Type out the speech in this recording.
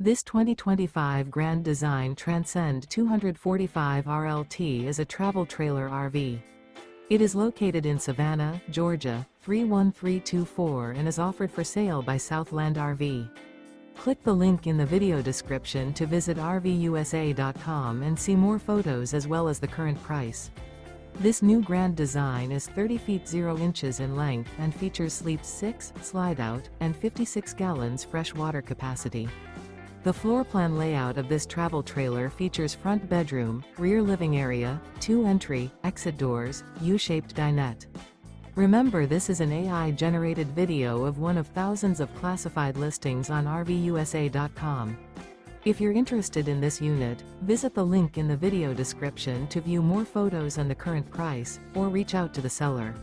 This 2025 Grand Design Transcend 245 RLT is a travel trailer RV. It is located in Savannah, Georgia, 31324 and is offered for sale by Southland RV. Click the link in the video description to visit RVUSA.com and see more photos as well as the current price. This new Grand Design is 30 feet 0 inches in length and features sleeps 6, slide-out, and 56 gallons fresh water capacity. The floor plan layout of this travel trailer features front bedroom, rear living area, 2 entry, exit doors, U-shaped dinette. Remember, this is an AI-generated video of one of thousands of classified listings on RVUSA.com. If you're interested in this unit, visit the link in the video description to view more photos and the current price, or reach out to the seller.